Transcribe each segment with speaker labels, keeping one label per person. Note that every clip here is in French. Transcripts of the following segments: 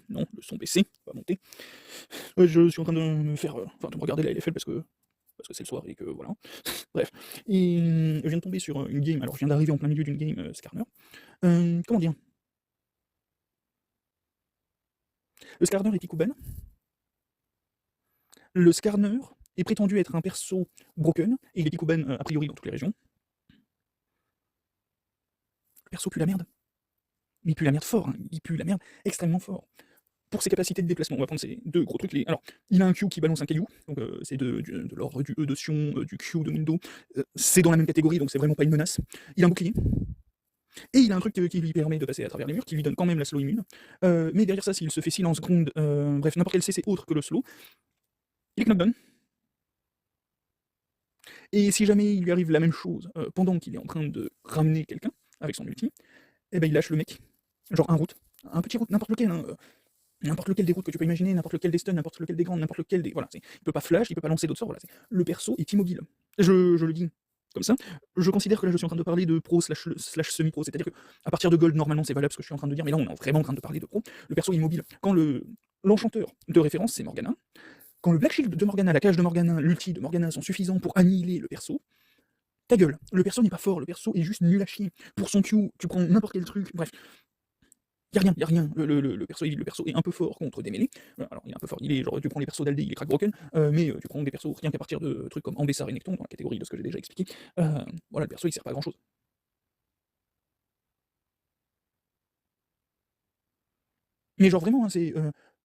Speaker 1: Non, le son baissé, pas monté. Je suis en train de me faire, enfin de me regarder la LFL parce que c'est le soir et que voilà. Bref. Et je viens de tomber sur, une game, alors je viens d'arriver en plein milieu d'une game, Skarner. Comment dire? Le Skarner est Ikuben. Le Skarner est prétendu être un perso broken, et il est Ikuben, a priori dans toutes les régions. Le perso pue la merde. Il pue la merde fort, hein, il pue la merde extrêmement fort. Pour ses capacités de déplacement, on va prendre ces deux gros trucs. Alors, il a un Q qui balance un caillou, donc c'est de l'ordre du E de Sion, du Q de Mundo. C'est dans la même catégorie, donc c'est vraiment pas une menace. Il a un bouclier, et il a un truc qui lui permet de passer à travers les murs, qui lui donne quand même la slow immune. Mais derrière ça, s'il se fait silence, ground, bref, n'importe quel CC autre que le slow, il est knockdown. Et si jamais il lui arrive la même chose pendant qu'il est en train de ramener quelqu'un avec son ulti, eh ben il lâche le mec. Genre un route, un petit route, n'importe lequel, hein, n'importe lequel des routes que tu peux imaginer, n'importe lequel des stuns, n'importe lequel des grands, n'importe lequel des. Voilà, il peut pas flash, il peut pas lancer d'autres sorts, voilà. Le perso est immobile. Je le dis comme ça. Je considère que là je suis en train de parler de pro slash semi-pro, c'est-à-dire que à partir de gold, normalement c'est valable ce que je suis en train de dire, mais là on est vraiment en train de parler de pro. Le perso est immobile. Quand l'enchanteur de référence c'est Morgana, quand le Black Shield de Morgana, la cage de Morgana, l'ulti de Morgana sont suffisants pour annihiler le perso, ta gueule, le perso n'est pas fort, le perso est juste nul à chier. Pour son Q, tu prends n'importe quel truc, bref, y a rien. Le perso est un peu fort contre des mêlées. Alors, il est un peu fort. Il est genre, tu prends les persos d'Aldé, il est crack broken, mais tu prends des persos rien qu'à partir de trucs comme Ambessar et Necton, dans la catégorie de ce que j'ai déjà expliqué. Voilà, le perso il sert pas à grand chose. Mais genre vraiment, hein, c'est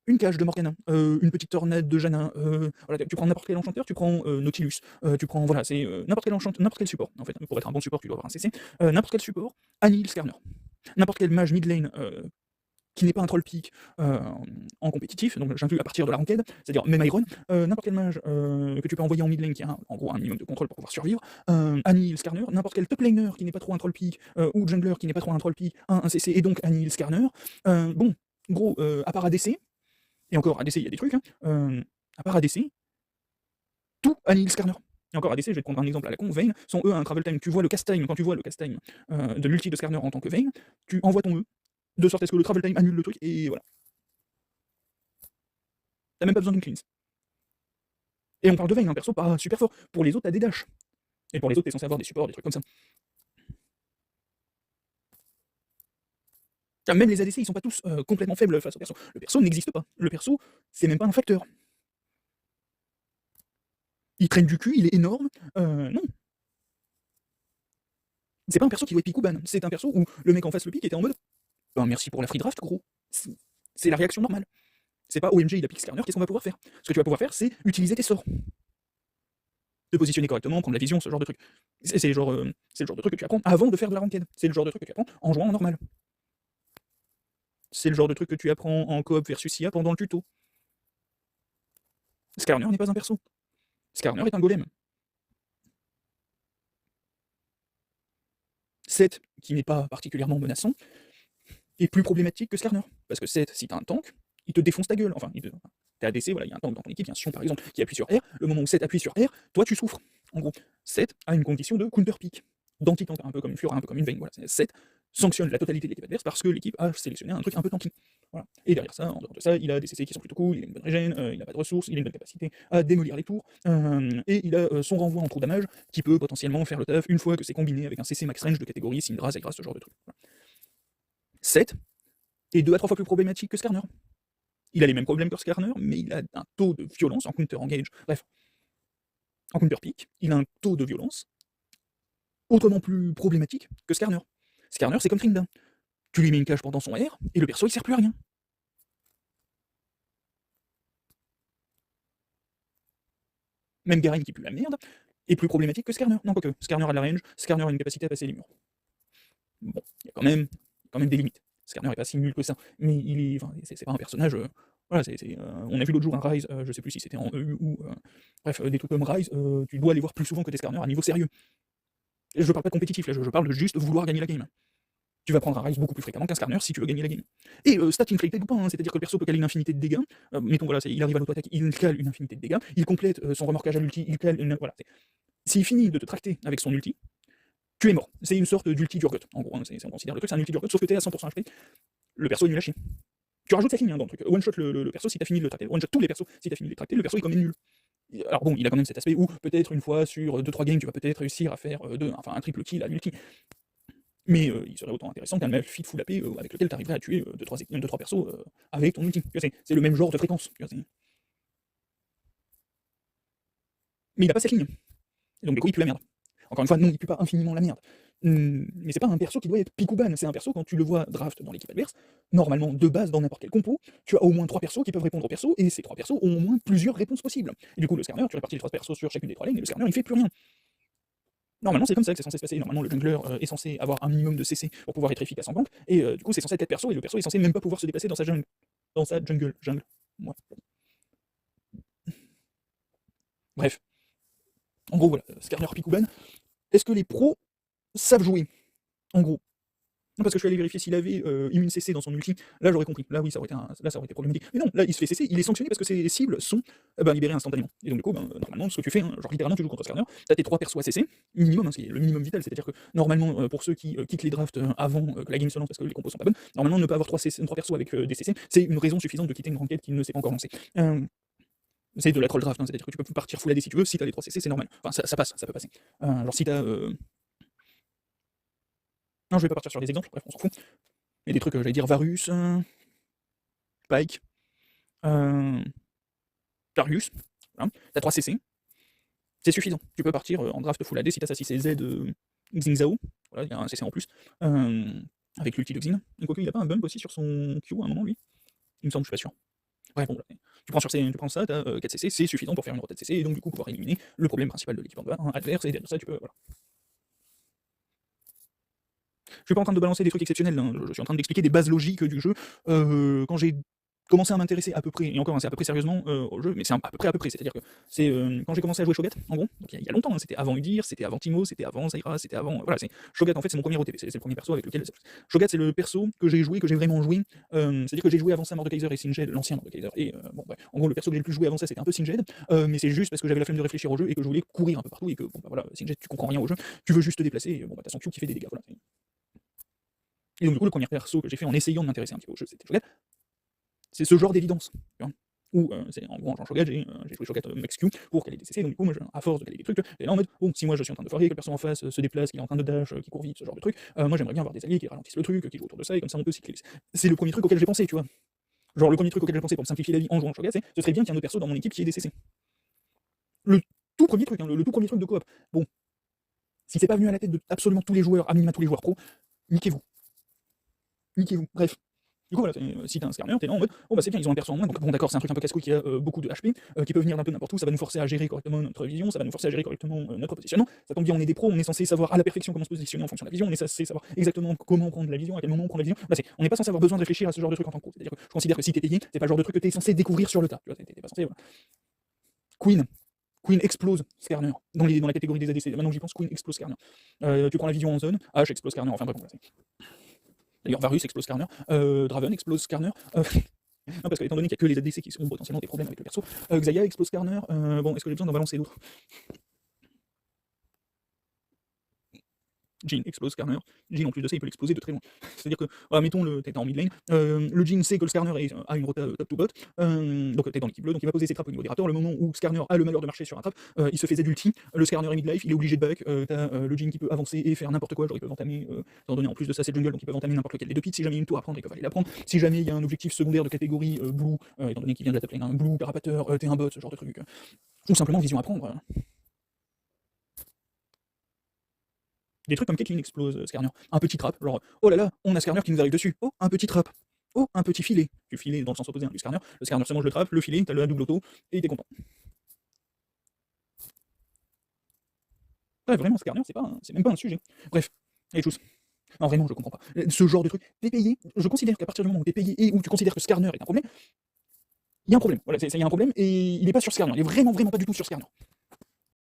Speaker 1: une cage de Morgana, une petite tornade de Janna, voilà, tu prends n'importe quel enchanteur, tu prends Nautilus, tu prends, voilà, c'est n'importe quel support, en fait. Pour être un bon support, tu dois avoir un CC. N'importe quel support annihile Skarner. N'importe quel mage mid lane qui n'est pas un troll peak en compétitif, donc j'inclus à partir de la ranked, c'est-à-dire même Iron, n'importe quel mage que tu peux envoyer en mid lane qui a en gros un minimum de contrôle pour pouvoir survivre, annihile Skarner, n'importe quel top laner qui n'est pas trop un troll peak, ou jungler qui n'est pas trop un troll peak, un CC et donc annihile Skarner. Bon, gros, à part ADC, et encore ADC il y a des trucs, hein, à part ADC, tout annihile Skarner. Et encore ADC, je vais te prendre un exemple à la con, Vayne, sont eux à un travel time. Tu vois le cast time, quand tu vois le cast time de l'ulti de Skarner en tant que Vayne, tu envoies ton E, de sorte à ce que le travel time annule le truc, et voilà. T'as même pas besoin d'une cleanse. Et on parle de Vayne, un perso pas super fort. Pour les autres, t'as des dashs. Et pour les autres, t'es censé avoir des supports, des trucs comme ça. Même les ADC, ils sont pas tous complètement faibles face au perso. Le perso n'existe pas. Le perso, c'est même pas un facteur. Il traîne du cul, il est énorme. Non. C'est pas un perso qui doit être pique ou ban. C'est un perso où le mec en face le pique était en mode ben, merci pour la free draft, gros. C'est la réaction normale. C'est pas OMG, il a pique Skarner, qu'est-ce qu'on va pouvoir faire? Ce que tu vas pouvoir faire, c'est utiliser tes sorts. Te positionner correctement, prendre la vision, ce genre de truc. C'est le genre de truc que tu apprends avant de faire de la ranked. C'est le genre de truc que tu apprends en jouant en normal. C'est le genre de truc que tu apprends en coop versus IA pendant le tuto. Skarner n'est pas un perso. Skarner est un golem. 7, qui n'est pas particulièrement menaçant, est plus problématique que Skarner. Parce que 7, si t'as un tank, il te défonce ta gueule. Enfin, t'es ADC, voilà, il y a un tank dans ton équipe, il y a un Sion par exemple, qui appuie sur R. Le moment où 7 appuie sur R, toi tu souffres. En gros, 7 a une condition de counter pick, d'anti-tank, un peu comme une Fiora, un peu comme une Vayne. Voilà, 7 sanctionne la totalité de l'équipe adverse parce que l'équipe a sélectionné un truc un peu tanky. Voilà. Et derrière ça, en dehors de ça, il a des CC qui sont plutôt cool, il a une bonne régène, il n'a pas de ressources, il a une bonne capacité à démolir les tours, et il a son renvoi en trou damage qui peut potentiellement faire le taf une fois que c'est combiné avec un CC max range de catégorie Syndra, Zyra, ce genre de truc. Voilà. 7 est 2 à 3 fois plus problématique que Skarner. Il a les mêmes problèmes que Skarner, mais il a un taux de violence en counter engage, bref, en counter pick, il a un taux de violence autrement plus problématique que Skarner. Skarner, c'est comme Trinda. Tu lui mets une cage pendant son R, et le perso il sert plus à rien. Même Garen qui pue la merde, est plus problématique que Skarner. Non, quoique, Skarner a de la range, Skarner a une capacité à passer les murs. Bon, il y a quand même des limites. Skarner est pas si nul que ça, mais il est, enfin, c'est pas un personnage. Voilà, on a vu l'autre jour un Rise, je sais plus si c'était en EU ou. Bref, des trucs comme Rise, tu dois les voir plus souvent que des Skarner à niveau sérieux. Et je parle pas de compétitif, là, je parle de juste vouloir gagner la game. Tu vas prendre un Rise beaucoup plus fréquemment qu'un Skarner si tu veux gagner la game. Et stat inflated ou pas, hein, c'est-à-dire que le perso peut caler une infinité de dégâts. Mettons, voilà, il arrive à l'auto-attaque, il cale une infinité de dégâts, il complète son remorquage à l'ulti, il cale une. Voilà. S'il finit de te tracter avec son ulti, tu es mort. C'est une sorte d'ulti d'Urgot. En gros, on considère le truc, c'est un ulti d'Urgot, sauf que t'es à 100% HP. Le perso est nul à chier. Tu rajoutes cette ligne hein, dans le truc. One shot le perso si t'as fini de le tracter. One shot tous les persos si t'as fini de les tracter. Le perso est quand même nul. Alors bon, il a quand même cet aspect où peut-être une fois sur 2-3 games, tu vas peut-être réussir à faire un triple kill à l'ulti. Mais il serait autant intéressant qu'un Malphite full AP avec lequel tu arriverais à tuer 2-3 persos avec ton ulti. C'est le même genre de fréquence. Mais il a pas cette ligne. Et donc du coup, il pue la merde. Encore une fois, non, il pue pas infiniment la merde. Mais c'est pas un perso qui doit être pick ou ban, c'est un perso, quand tu le vois draft dans l'équipe adverse, normalement, de base, dans n'importe quel compo, tu as au moins 3 persos qui peuvent répondre aux persos, et ces 3 persos ont au moins plusieurs réponses possibles. Et du coup, le scanner, tu répartis les 3 persos sur chacune des 3 lanes, et le scanner, il fait plus rien. Normalement, c'est comme ça que c'est censé se passer. Normalement, le jungler est censé avoir un minimum de CC pour pouvoir être efficace en gank, et du coup, c'est censé être 4 persos, et le perso est censé même pas pouvoir se déplacer dans sa jungle. Jungle. Ouais. Bref. En gros, voilà, scanner pick ou ban. Est-ce que les pros savent jouer? En gros. Non, parce que je suis allé vérifier s'il avait immune CC dans son ulti, là j'aurais compris, là oui ça aurait été problématique. Mais non, là il se fait CC, il est sanctionné parce que ses cibles sont libérées instantanément. Et donc du coup, normalement ce que tu fais, genre littéralement tu joues contre Skarner, t'as tes 3 persos à CC, minimum, c'est le minimum vital, c'est-à-dire que normalement pour ceux qui quittent les drafts avant que la game se lance parce que les compos sont pas bonnes, normalement ne pas avoir 3 persos avec des CC, c'est une raison suffisante de quitter une ranked qui ne s'est pas encore lancée. C'est de la troll draft, hein, c'est-à-dire que tu peux partir full AD si tu veux, si t'as les 3 CC c'est normal, enfin ça passe, ça peut passer. Genre si t'as... Non, je vais pas partir sur des exemples, bref, on s'en fout. Il y a des trucs, j'allais dire Varus, Pike, Darius, voilà. T'as 3 CC, c'est suffisant. Tu peux partir en draft full AD si t'as sa 6 Z Xing Zhao, voilà, il y a un CC en plus, avec l'ulti de Xin. Et quoique, il a pas un bump aussi sur son Q à un moment, lui? Il me semble, je suis pas sûr. Bref, bon, voilà. Tu prends ça, t'as 4 CC, c'est suffisant pour faire une rotate CC, et donc du coup pouvoir éliminer le problème principal de l'équipe adverse, et derrière ça, tu peux, voilà. Je suis pas en train de balancer des trucs exceptionnels, hein. Je suis en train d'expliquer des bases logiques du jeu. Quand j'ai commencé à m'intéresser à peu près, et encore c'est à peu près sérieusement au jeu, mais c'est à peu près, c'est-à-dire que c'est quand j'ai commencé à jouer Shogat, en gros, donc il y a longtemps, hein, c'était avant Udyr, c'était avant Teemo, c'était avant Zyra, c'était avant... voilà, Shogat en fait c'est mon premier OTP, c'est le premier perso avec lequel... Shogat c'est le perso que j'ai joué, que j'ai vraiment joué, c'est-à-dire que j'ai joué avant ça Mordekaiser et Singed, l'ancien Mordekaiser, et bon ouais, en gros le perso que j'ai le plus joué avant ça c'était un peu Singed, mais c'est juste parce que j'avais la flemme de réfléchir au jeu et que je voulais courir un peu partout et que bon bah voilà, Singed tu comprends rien au jeu, tu veux juste te déplacer, et bon bah t'as son Q qui fait des dégâts, voilà. Et donc du coup le premier perso que j'ai fait en essayant de m'intéresser un petit peu au jeu c'était Shogat. C'est ce genre d'évidence, où en gros en jouant Shogat, j'ai joué Shogat Max Q pour caler des CC, donc du coup moi à force de caler des trucs, et là en mode, bon si moi je suis en train de foirer, que le perso en face se déplace, qu'il est en train de dash, qu'il court vite, ce genre de truc, moi j'aimerais bien avoir des alliés qui ralentissent le truc, qui jouent autour de ça, et comme ça on peut cycler. C'est le premier truc auquel j'ai pensé, tu vois. Genre le premier truc auquel j'ai pensé pour me simplifier la vie en jouant Shogat, c'est ce serait bien qu'il y ait un autre perso dans mon équipe qui ait des CC. Le tout premier truc, le tout premier truc de coop. Bon, si c'est pas venu à la tête de absolument tous les joueurs, à minima tous les joueurs pro, niquez-vous. Niquez-vous. Bref. Du coup, voilà, si t'as un scanner, t'es là en mode, bon bah c'est bien, ils ont un perso en moins, donc bon d'accord, c'est un truc un peu casse-couille qui a beaucoup de HP, qui peut venir d'un peu n'importe où, ça va nous forcer à gérer correctement notre vision, ça va nous forcer à gérer correctement notre positionnement, ça tombe bien, on est des pros, on est censé savoir à la perfection comment se positionner en fonction de la vision, on est censé savoir exactement comment prendre la vision, à quel moment prendre la vision, là, on n'est pas censé avoir besoin de réfléchir à ce genre de truc en tant que pro, c'est-à-dire que je considère que si t'es payé, c'est pas le genre de truc que t'es censé découvrir sur le tas, tu vois, t'es pas censé, voilà. Queen explose Skarner dans la catégorie des ADC, maintenant j'y pense, Queen explose Skarner. Tu prends la vision en zone, H explose Skarner, enfin bref, d'ailleurs, Varus explose Skarner, Draven explose Skarner, non, parce que étant donné qu'il n'y a que les ADC qui ont potentiellement des problèmes avec le perso, Xayah explose Skarner, bon, est-ce que j'ai besoin d'en balancer d'autres? Jhin explose Skarner. Jhin en plus de ça il peut l'exploser de très loin. C'est-à-dire que, mettons, t'es en mid lane, le Jhin sait que le Skarner a une rota top to bot, donc t'es dans l'équipe bleue, donc il va poser ses trappes au niveau des raptors, le moment où Skarner a le malheur de marcher sur un trap, il se fait Z ulti, le Skarner est mid life, il est obligé de back, t'as le Jhin qui peut avancer et faire n'importe quoi, genre ils peuvent entamer, étant donné en plus de ça c'est le jungle, donc ils peuvent entamer n'importe lequel des deux pits, si jamais il y a une tour à prendre, ils peuvent aller la prendre, si jamais il y a un objectif secondaire de catégorie blue, étant donné qu'il vient de la top lane, un blue, carapateur, t'es un bot, ce genre de truc, ou simplement vision à prendre. Des trucs comme Caitlyn explose Skarner. Un petit trap, genre, oh là là, on a Skarner qui nous arrive dessus. Oh, un petit trap. Oh, un petit filet. Tu filet dans le sens opposé du Skarner. Le Skarner se mange le trap, le filet, t'as le double auto, et t'es content. Ouais, vraiment, Skarner, c'est même pas un sujet. Bref, allez, tous. Non, vraiment, je comprends pas. Ce genre de truc, t'es payé, je considère qu'à partir du moment où t'es payé et où tu considères que Skarner est un problème, il y a un problème. Voilà, il y a un problème, et il est pas sur Skarner. Il est vraiment pas du tout sur Skarner.